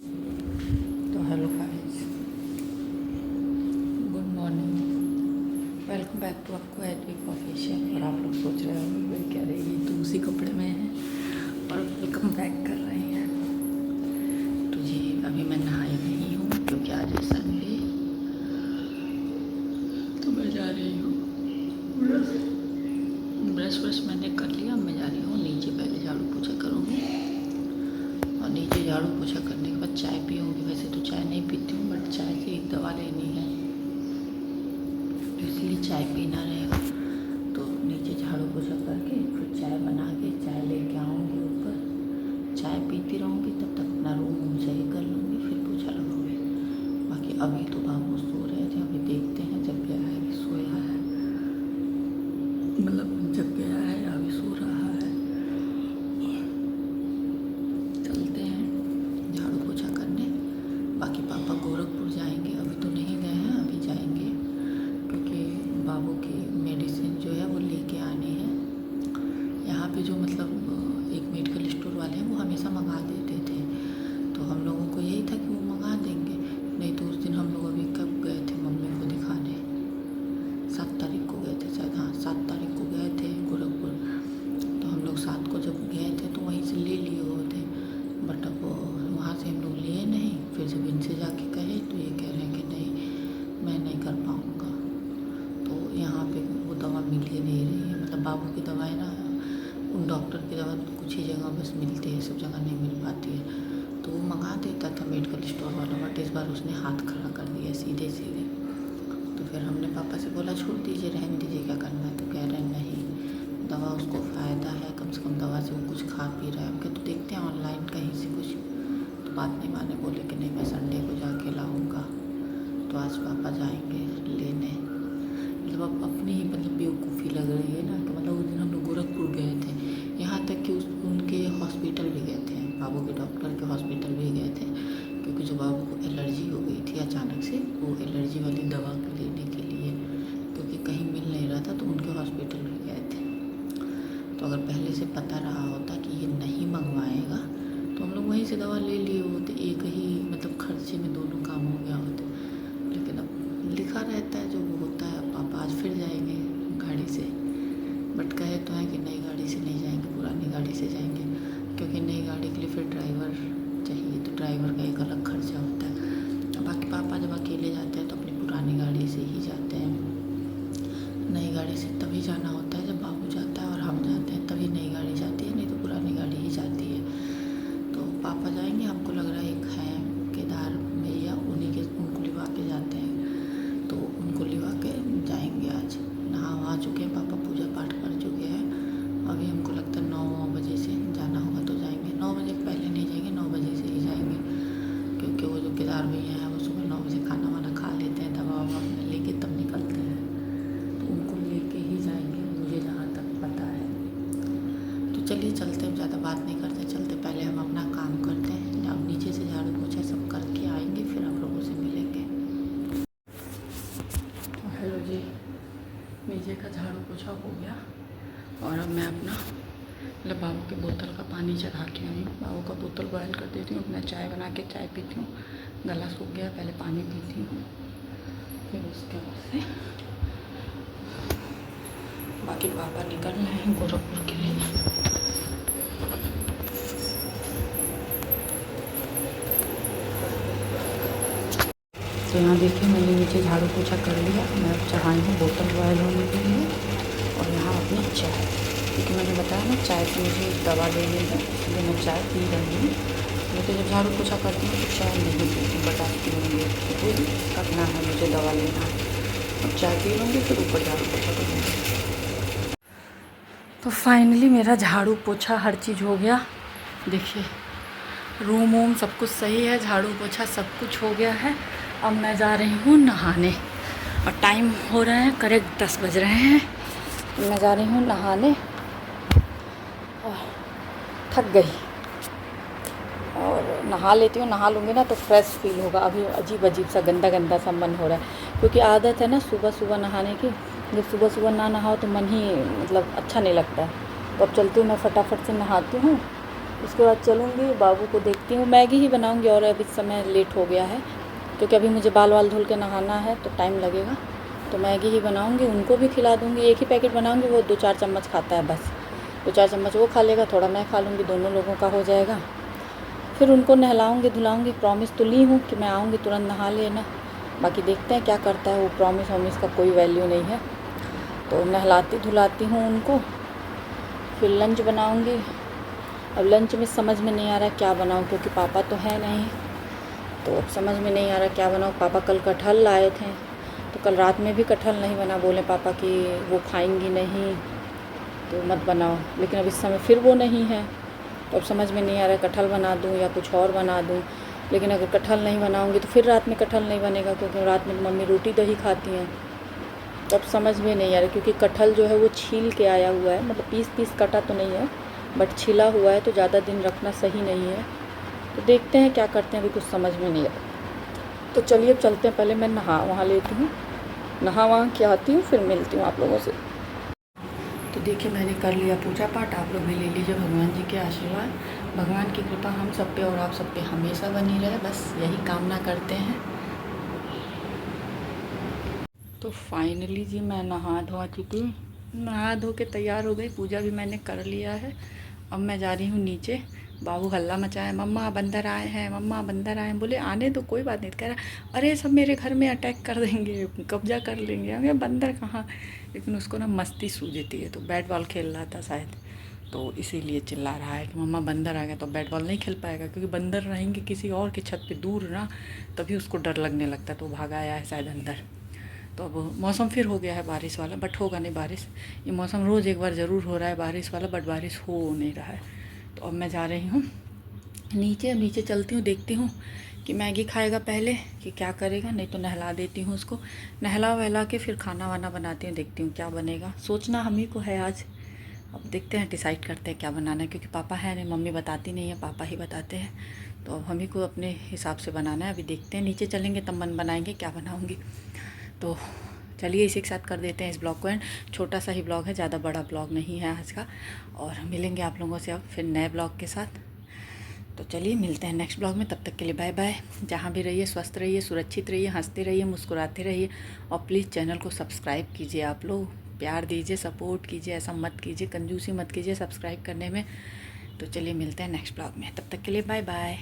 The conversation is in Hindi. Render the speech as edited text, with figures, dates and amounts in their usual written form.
तो hello guys, good morning, welcome back to आपको एडविक ऑफिशियल। और आप लोग सोच रहे होंगे क्या रही है, तो उसी कपड़े में है और वेलकम बैक कर रहे हैं। तो जी अभी मैं नहाई नहीं हूँ क्योंकि आज है संडे, तो मैं जा रही हूँ ब्रश मैंने कर लिया। मैं जा रही हूँ नीचे, पहले झाड़ू पोछा करूँगी और नीचे झाड़ू पोछा करने के बाद चाय पीऊँगी। वैसे तो चाय नहीं पीती हूँ, बट चाय से एक दवा लेनी है तो इसलिए चाय पीना रहेगा। तो नीचे झाड़ू पोछा करके फिर चाय बना के चाय लेके आऊँगी ऊपर, चाय पीती रहूँगी, तब तक अपना रूम सही कर लूँगी, फिर पोछा लगाऊँगी। बाकी अभी तो बाबू सो रहे थे, अभी देखते हैं जब गया है कि सोया है, मतलब जब गया है अभी सो रहा है। चलते हैं झाड़ू पोछा करने। बाकी पापा गोरखपुर जाएंगे, अभी तो नहीं गए हैं, अभी जाएंगे क्योंकि बाबू की मेडिसिन जो है वो लेके आनी है। यहाँ पे जो मतलब एक मेडिकल स्टोर वाले हैं वो हमेशा मंगा देते थे, तो हम लोगों को यही था कि वो मंगा देंगे। नहीं तो उस दिन हम लोग अभी कब गए थे मम्मी को दिखाने, 7 तारीख को गए थे शायद, हाँ 7 तारीख को गए थे गोरखपुर। तो हम लोग 7 को जब गए थे तो वहीं से ले लिए हुए थे, बट अब वहाँ से हम लोग लिए नहीं। फिर जब इनसे जाके कहे तो ये कह रहे हैं कि नहीं मैं नहीं कर पाऊँगा। तो यहाँ पे वो दवा मिल ही नहीं रही है, मतलब बाबू की दवाएं ना, उन डॉक्टर की दवा कुछ ही जगह बस मिलती है, सब जगह नहीं मिल पाती है। तो वो मंगा देता था मेडिकल स्टोर वाला, बट इस बार उसने हाथ खड़ा कर दिया सीधे सीधे। तो फिर हमने पापा से बोला छोड़ दीजिए, रहने दीजिए, क्या करना है। तो कह रहे हैं नहीं दवा उसको फ़ायदा है, कम से कम दवा से वो कुछ खा पी रहा है। हम तो देखते हैं ऑनलाइन कहीं से कुछ, तो बात नहीं माने, बोले कि नहीं मैं संडे को जाके लाऊँगा। तो आज पापा जाएंगे लेने। मतलब अब अपनी ही मतलब बेवकूफ़ी लग रही है ना, कि मतलब उस दिन हम लोग गोरखपुर गए थे, यहाँ तक कि उनके हॉस्पिटल भी गए थे, बाबू के डॉक्टर के हॉस्पिटल भी गए थे, क्योंकि जो बाबू को एलर्जी हो गई थी अचानक से, वो एलर्जी वाली दवा लेने के लिए, क्योंकि कहीं मिल नहीं रहा था, तो उनके हॉस्पिटल भी गए थे। तो अगर पहले से पता रहा होता कि ये नहीं मंगवाएगा तो हम लोग वहीं से दवा ले लिए होते, एक ही मतलब खर्चे में दोनों काम हो गया होता। लेकिन अब लिखा रहता है जो वो होता है। पापा आज फिर जाएंगे गाड़ी से, बट कहे तो है कि नई गाड़ी से नहीं जाएंगे, पुरानी गाड़ी से जाएंगे, क्योंकि नई गाड़ी के लिए फिर ड्राइवर चाहिए, तो ड्राइवर का एक अलग खर्चा होता है। बाकी पापा जब अकेले जाते हैं तो अपनी पुरानी गाड़ी से ही जाते हैं, नई गाड़ी से तभी जाना होता है जब बाबू जाता है और हम जाते हैं, तभी नई गाड़ी जाती है, नहीं तो पुरानी गाड़ी ही जाती है। तो पापा जाएंगे, हमको लग रहा है एक है केदार भैया, उन्हीं के उनको लिवा के जाते हैं, तो उनको लिवा के जाएंगे। आज नहा चुके हैं पापा, पूजा पाठ कर चुके हैं। अभी हमको लगता है 9 बजे से जाना होगा तो जाएंगे। 9 बजे पहले नहीं जाएंगे, 9 बजे से ही जाएंगे, क्योंकि वो जो केदार भैया हैं वो सुबह 9 बजे खाना वाना खा लेते हैं, दवा ववा अपने लेके तब निकलते हैं, तो उनको लेके ही जाएंगे मुझे जहाँ तक पता है। तो चलिए चलते, अब ज़्यादा बात नहीं करते, चलते पहले हम अपना काम करते हैं। अब नीचे से झाड़ू पोछा सब करके आएंगे, फिर आप लोगों से मिलेंगे। हेलो जी, नीचे का झाड़ू पोछा हो गया और अब मैं अपना मतलब बाबू के बोतल का पानी चढ़ा के आई हूँ। बाबू का बोतल बॉयल कर देती हूँ, अपना चाय बना के चाय पीती हूँ, गला सूख गया, पहले पानी पीती हूँ, फिर उसके बाद से बाकी पापा निकल रहे हैं गोरखपुर के लिए। तो यहाँ देखिए मैंने नीचे झाड़ू पोछा कर लिया, मैं अब चढ़ाई हूँ बोतल बॉयल होने के लिए, और यहाँ अपनी चाय, क्योंकि मैंने बताया ना चाय से मुझे दवा लेनी है, इसलिए मैं चाय पी रही हूँ। मैं तो जब झाड़ू पोछा करती हूँ तो चाय नहीं पीती, बट आज पीऊँगी, क्योंकि करना है मुझे, दवा लेना है। अब चाय पी लूँगी फिर ऊपर झाड़ू पोछा करूँगी। तो फाइनली मेरा झाड़ू पोछा हर चीज़ हो गया। देखिए रूम वूम सब कुछ सही है, झाड़ू पोछा सब कुछ हो गया है। अब मैं जा रही हूँ नहाने, और टाइम हो रहा है करेक्ट 10 बज रहे हैं। मैं जा रही हूँ नहाने और थक गई, और नहा लेती हूँ, नहा लूँगी ना तो फ्रेश फील होगा। अभी अजीब अजीब सा गंदा गंदा सा मन हो रहा है, क्योंकि आदत है ना सुबह सुबह नहाने की। जब सुबह सुबह ना नहाओ तो मन ही मतलब अच्छा नहीं लगता है। तो अब चलती हूँ, मैं फटाफट से नहाती हूँ उसके बाद चलूँगी, बाबू को देखती हूँ। मैगी ही बनाऊँगी और अभी समय लेट हो गया है क्योंकि अभी मुझे बाल वाल धुल के नहाना है तो टाइम लगेगा। तो मैगी ही बनाऊँगी, उनको भी खिला दूँगी। एक ही पैकेट बनाऊँगी, वो 2-4 चम्मच खाता है बस। 2-4 चम्मच वो खा लेगा, थोड़ा मैं खा लूँगी, दोनों लोगों का हो जाएगा। फिर उनको नहलाऊँगी धुलाऊँगी। प्रॉमिस तो ली हूँ कि मैं आऊँगी तुरंत नहा लेना। बाकी देखते हैं क्या करता है वो। प्रॉमिस वॉमिस का कोई वैल्यू नहीं है। तो नहलाती धुलाती हूँ उनको, फिर लंच बनाऊँगी। अब लंच में समझ में नहीं आ रहा है क्या बनाऊँ क्योंकि पापा तो है नहीं। तो अब समझ में नहीं आ रहा क्या बनाऊँ। पापा कल कटहल लाए थे तो कल रात में भी कटहल नहीं बना। बोले पापा कि वो खाएंगी नहीं तो मत बनाओ, लेकिन अब इस समय फिर वो नहीं है। तो अब समझ में नहीं आ रहा है कटहल बना दूँ या कुछ और बना दूँ। लेकिन अगर कटहल नहीं बनाऊँगी तो फिर रात में कटहल नहीं बनेगा क्योंकि रात में मम्मी रोटी दही खाती हैं। तो अब समझ में नहीं आ रहा क्योंकि कटहल जो है वो छील के आया हुआ है, मतलब पीस पीस कटा तो नहीं है बट छिला हुआ है, तो ज़्यादा दिन रखना सही नहीं है। तो देखते हैं क्या करते हैं, अभी कुछ समझ में नहीं आ रहा। तो चलिए अब चलते हैं, पहले मैं नहा वहाँ लेती हूँ, नहा वहाँ के आती हूँ, फिर मिलती हूँ आप लोगों से। तो देखिए मैंने कर लिया पूजा पाठ, आप लोग भी ले लीजिए भगवान जी के आशीर्वाद। भगवान की कृपा हम सब पे और आप सब पे हमेशा बनी रहे, बस यही कामना करते हैं। तो फाइनली जी मैं नहा धोआ चुकी हूँ, नहा धो के तैयार हो गई, पूजा भी मैंने कर लिया है। अब मैं जा रही हूँ नीचे। बाबू हल्ला मचाए, मम्मा बंदर आए हैं, मम्मा बंदर आए हैं। बोले आने तो कोई बात नहीं। कह रहा अरे सब मेरे घर में अटैक कर देंगे, कब्जा कर लेंगे। हमें बंदर कहाँ, लेकिन उसको ना मस्ती सूझती है, तो बैट बॉल खेल रहा था शायद, तो इसीलिए चिल्ला रहा है कि मम्मा बंदर आ गया। तो बैट बॉल नहीं खेल पाएगा क्योंकि बंदर रहेंगे किसी और की छत पे दूर ना, तभी उसको डर लगने लगता है, तो भागा आया है शायद अंदर। तो अब मौसम फिर हो गया है बारिश वाला, बट होगा नहीं बारिश। ये मौसम रोज़ एक बार ज़रूर हो रहा है बारिश वाला, बट बारिश हो नहीं रहा है। तो अब मैं जा रही हूँ नीचे। नीचे चलती हूँ, देखती हूँ कि मैगी खाएगा पहले कि क्या करेगा, नहीं तो नहला देती हूँ उसको। नहला वहला के फिर खाना वाना बनाती हूँ, देखती हूँ क्या बनेगा। सोचना हम ही को है आज। अब देखते हैं, डिसाइड करते हैं क्या बनाना है, क्योंकि पापा है नहीं, मम्मी बताती नहीं है, पापा ही बताते हैं। तो अब हम ही को अपने हिसाब से बनाना है। अभी देखते हैं, नीचे चलेंगे तब बनाएंगे क्या बनाऊँगी। तो चलिए इसी के साथ कर देते हैं इस ब्लॉग को एंड। छोटा सा ही ब्लॉग है, ज़्यादा बड़ा ब्लॉग नहीं है आज का। और मिलेंगे आप लोगों से अब फिर नए ब्लॉग के साथ। तो चलिए मिलते हैं नेक्स्ट ब्लॉग में, तब तक के लिए बाय बाय। जहाँ भी रहिए स्वस्थ रहिए, सुरक्षित रहिए, हंसते रहिए, मुस्कुराते रहिए। और प्लीज़ चैनल को सब्सक्राइब कीजिए, आप लोग प्यार दीजिए, सपोर्ट कीजिए, ऐसा मत कीजिए, कंजूसी मत कीजिए सब्सक्राइब करने में। तो चलिए मिलते हैं नेक्स्ट ब्लॉग में, तब तक के लिए बाय बाय।